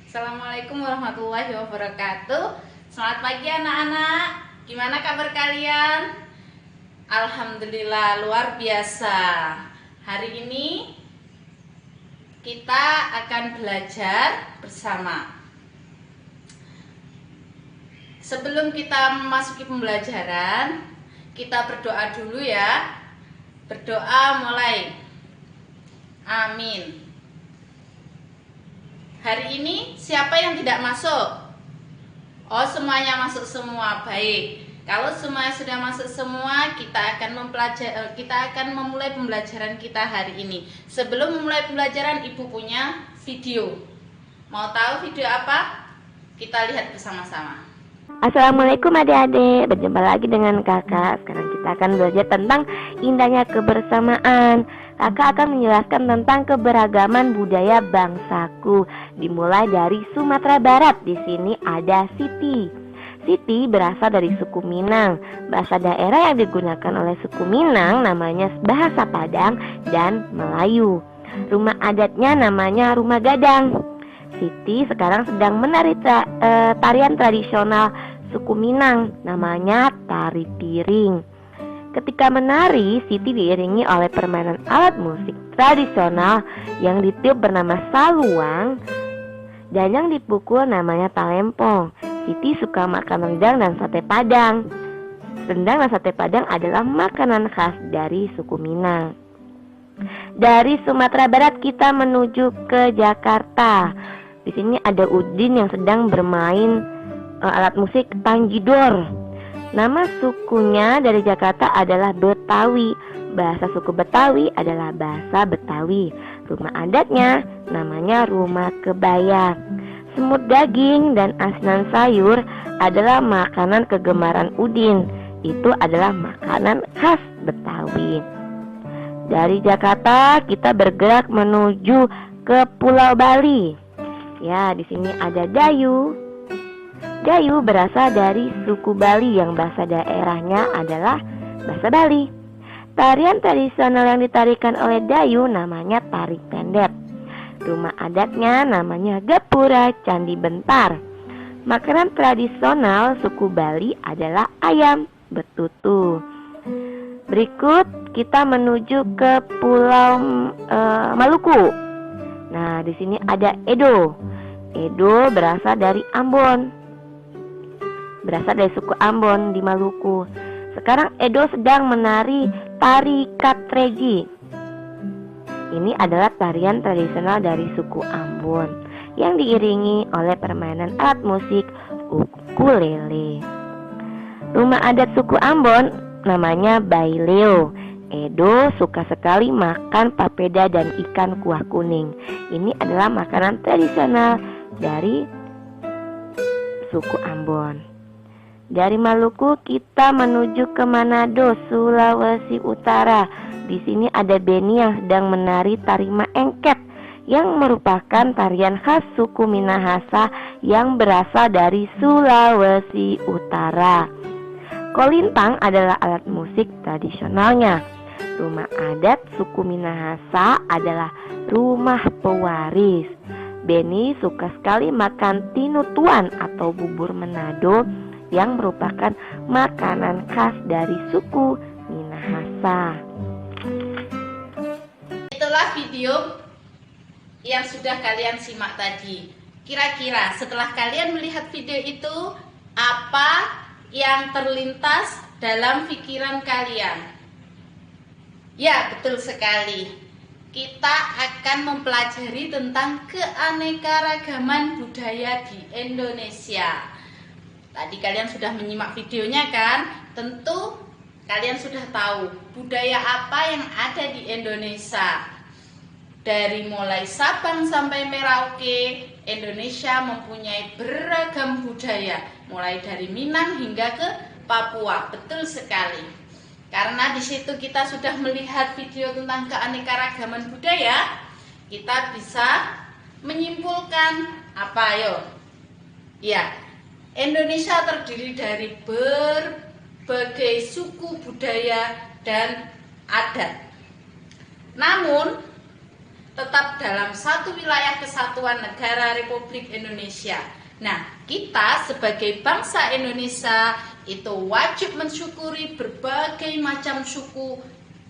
Assalamualaikum warahmatullahi wabarakatuh. Selamat pagi anak-anak. Gimana kabar kalian? Alhamdulillah luar biasa. Hari ini kita akan belajar bersama. Sebelum kita memasuki pembelajaran, kita berdoa dulu ya. Berdoa mulai. Amin. Hari ini siapa yang tidak masuk? Oh, semuanya masuk semua. Baik. Kalau semuanya sudah masuk semua, kita akan memulai pembelajaran kita hari ini. Sebelum memulai pembelajaran, Ibu punya video. Mau tahu video apa? Kita lihat bersama-sama. Assalamualaikum adik-adik, berjumpa lagi dengan kakak. Sekarang kita akan belajar tentang indahnya kebersamaan. Kakak akan menjelaskan tentang keberagaman budaya bangsaku. Dimulai dari Sumatera Barat. Di sini ada Siti. Siti berasal dari suku Minang. Bahasa daerah yang digunakan oleh suku Minang namanya bahasa Padang dan Melayu. Rumah adatnya namanya rumah gadang. Siti sekarang sedang menari tarian tradisional suku Minang, namanya tari piring. Ketika menari, Siti diiringi oleh permainan alat musik tradisional yang ditiup bernama saluang dan yang dipukul namanya talempong. Siti suka makan rendang dan sate padang. Rendang dan sate padang adalah makanan khas dari suku Minang. Dari Sumatera Barat kita menuju ke Jakarta. Di sini ada Udin yang sedang bermain alat musik tanjidor. Nama sukunya dari Jakarta adalah Betawi. Bahasa suku Betawi adalah bahasa Betawi. Rumah adatnya namanya rumah kebaya. Semut daging dan asinan sayur adalah makanan kegemaran Udin. Itu adalah makanan khas Betawi. Dari Jakarta kita bergerak menuju ke Pulau Bali. Ya, di sini ada Dayu. Dayu berasal dari suku Bali yang bahasa daerahnya adalah bahasa Bali. Tarian tradisional yang ditarikan oleh Dayu namanya tari pendet. Rumah adatnya namanya Gapura Candi Bentar. Makanan tradisional suku Bali adalah ayam betutu. Berikut kita menuju ke Pulau Maluku. Nah, di sini ada Edo. Edo berasal dari Ambon. Berasal dari suku Ambon di Maluku. Sekarang Edo sedang menari tari katregi. Ini adalah tarian tradisional dari suku Ambon yang diiringi oleh permainan alat musik ukulele. Rumah adat suku Ambon namanya Baileo. Edo suka sekali makan papeda dan ikan kuah kuning. Ini adalah makanan tradisional dari suku Ambon. Dari Maluku kita menuju ke Manado, Sulawesi Utara. Di sini ada Beni yang sedang menari tari maengket yang merupakan tarian khas suku Minahasa yang berasal dari Sulawesi Utara. Kolintang adalah alat musik tradisionalnya. Rumah adat suku Minahasa adalah rumah pewaris. Beni suka sekali makan tinutuan atau bubur Manado yang merupakan makanan khas dari suku Minahasa. Itulah video yang sudah kalian simak tadi. Kira-kira setelah kalian melihat video itu, apa yang terlintas dalam pikiran kalian? Ya, betul sekali. Kita akan mempelajari tentang keanekaragaman budaya di Indonesia. Tadi kalian sudah menyimak videonya kan? Tentu kalian sudah tahu budaya apa yang ada di Indonesia. Dari mulai Sabang sampai Merauke, Indonesia mempunyai beragam budaya, mulai dari Minang hingga ke Papua. Betul sekali. Karena di situ kita sudah melihat video tentang keanekaragaman budaya, kita bisa menyimpulkan apa yo? Ya, Indonesia terdiri dari berbagai suku budaya dan adat. Namun tetap dalam satu wilayah kesatuan negara Republik Indonesia. Nah, kita sebagai bangsa Indonesia itu wajib mensyukuri berbagai macam suku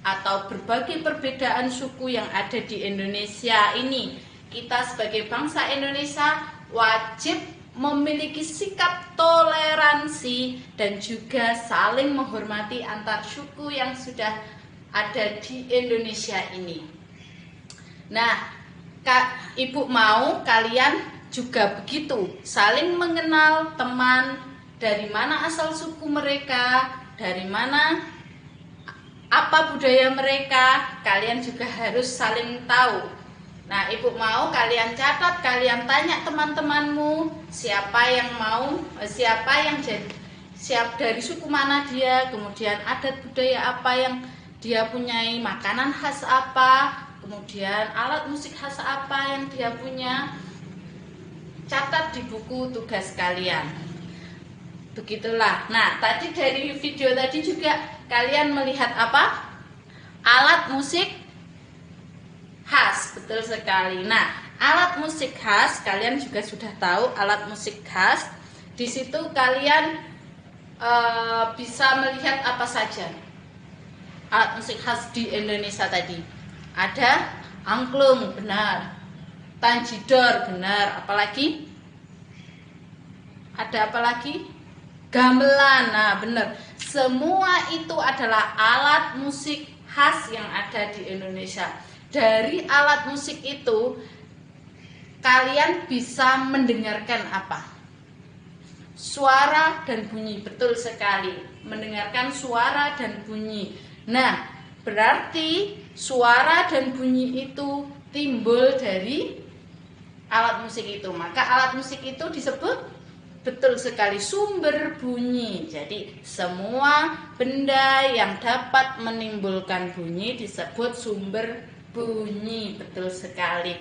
atau berbagai perbedaan suku yang ada di Indonesia ini. Kita sebagai bangsa Indonesia wajib memiliki sikap toleransi dan juga saling menghormati antar suku yang sudah ada di Indonesia ini. Nah, Ibu mau kalian juga begitu, saling mengenal teman, dari mana asal suku mereka, dari mana apa budaya mereka, kalian juga harus saling tahu. Nah, Ibu mau kalian catat, kalian tanya teman-temanmu siapa yang dari suku mana dia, kemudian adat budaya apa yang dia punyai, makanan khas apa, kemudian alat musik khas apa yang dia punya. Catat di buku tugas kalian. Begitulah. Nah, tadi dari video tadi juga kalian melihat apa? Alat musik khas, betul sekali. Nah, alat musik khas kalian juga sudah tahu alat musik khas. Di situ kalian bisa melihat apa saja alat musik khas di Indonesia tadi. Ada angklung, benar. Tanjidor, benar. Apalagi? Ada apa lagi? Gamelan, nah benar. Semua itu adalah alat musik khas yang ada di Indonesia. Dari alat musik itu kalian bisa mendengarkan apa? Suara dan bunyi, betul sekali. Mendengarkan suara dan bunyi. Nah, berarti suara dan bunyi itu timbul dari alat musik itu. Maka alat musik itu disebut, betul sekali, sumber bunyi. Jadi semua benda yang dapat menimbulkan bunyi disebut sumber bunyi, betul sekali.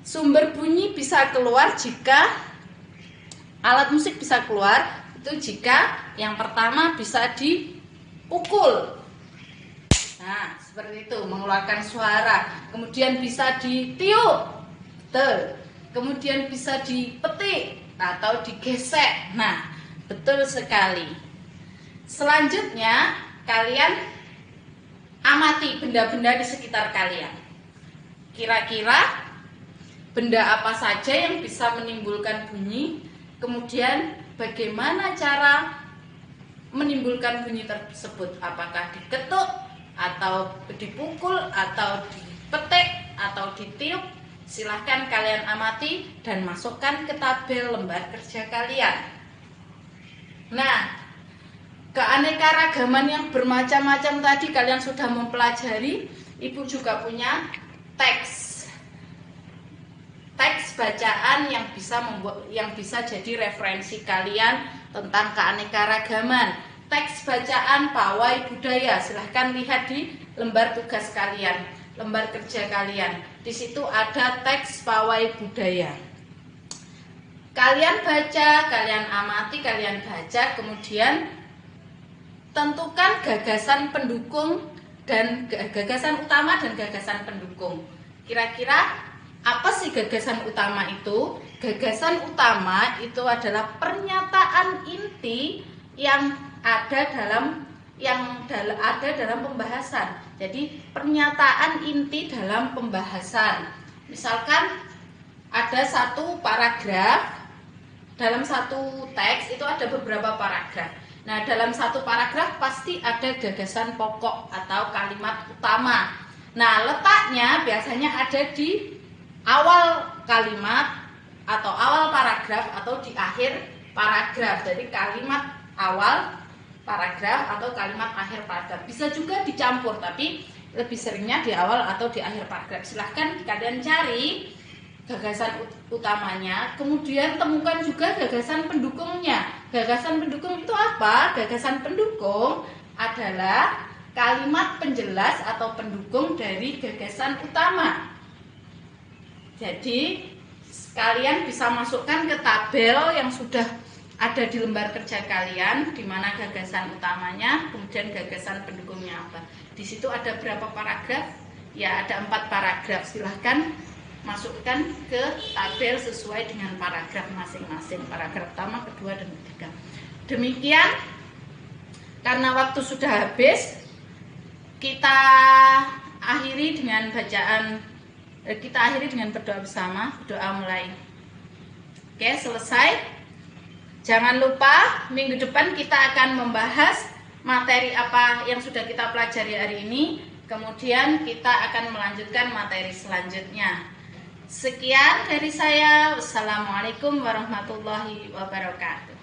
Sumber bunyi bisa keluar jika alat musik bisa keluar itu jika yang pertama bisa dipukul. Nah, seperti itu, mengeluarkan suara. Kemudian bisa ditiup, betul. Kemudian bisa dipetik atau digesek. Nah, betul sekali. Selanjutnya kalian amati benda-benda di sekitar kalian. Kira-kira benda apa saja yang bisa menimbulkan bunyi, kemudian bagaimana cara menimbulkan bunyi tersebut, apakah diketuk atau dipukul atau dipetik atau ditiup. Silahkan kalian amati dan masukkan ke tabel lembar kerja kalian. Nah, keanekaragaman yang bermacam-macam tadi kalian sudah mempelajari. Ibu juga punya teks bacaan yang bisa jadi referensi kalian tentang keanekaragaman. Teks bacaan pawai budaya, silahkan lihat di lembar tugas kalian, lembar kerja kalian. Di situ ada teks pawai budaya. Kalian baca, kalian amati, kalian baca, kemudian tentukan gagasan pendukung dan gagasan utama dan gagasan pendukung. Kira-kira apa sih gagasan utama itu? Gagasan utama itu adalah pernyataan inti yang ada dalam pembahasan. Jadi pernyataan inti dalam pembahasan. Misalkan ada satu paragraf, dalam satu teks itu ada beberapa paragraf. Nah, dalam satu paragraf pasti ada gagasan pokok atau kalimat utama. Nah, letaknya biasanya ada di awal kalimat atau awal paragraf atau di akhir paragraf. Jadi kalimat awal paragraf atau kalimat akhir paragraf. Bisa juga dicampur, tapi lebih seringnya di awal atau di akhir paragraf. Silahkan kalian cari gagasan utamanya, kemudian temukan juga gagasan pendukungnya. Gagasan pendukung itu apa? Gagasan pendukung adalah kalimat penjelas atau pendukung dari gagasan utama. Jadi kalian bisa masukkan ke tabel yang sudah ada di lembar kerja kalian, di mana gagasan utamanya, kemudian gagasan pendukungnya apa. Di situ ada berapa paragraf? Ya, ada 4 paragraf. Silahkan masukkan ke tabel sesuai dengan paragraf masing-masing. Paragraf pertama, kedua, dan ketiga. Demikian, karena waktu sudah habis, kita akhiri dengan berdoa bersama. Doa mulai. Oke, selesai. Jangan lupa minggu depan kita akan membahas materi apa yang sudah kita pelajari hari ini. Kemudian kita akan melanjutkan materi selanjutnya. Sekian dari saya. Wassalamualaikum warahmatullahi wabarakatuh.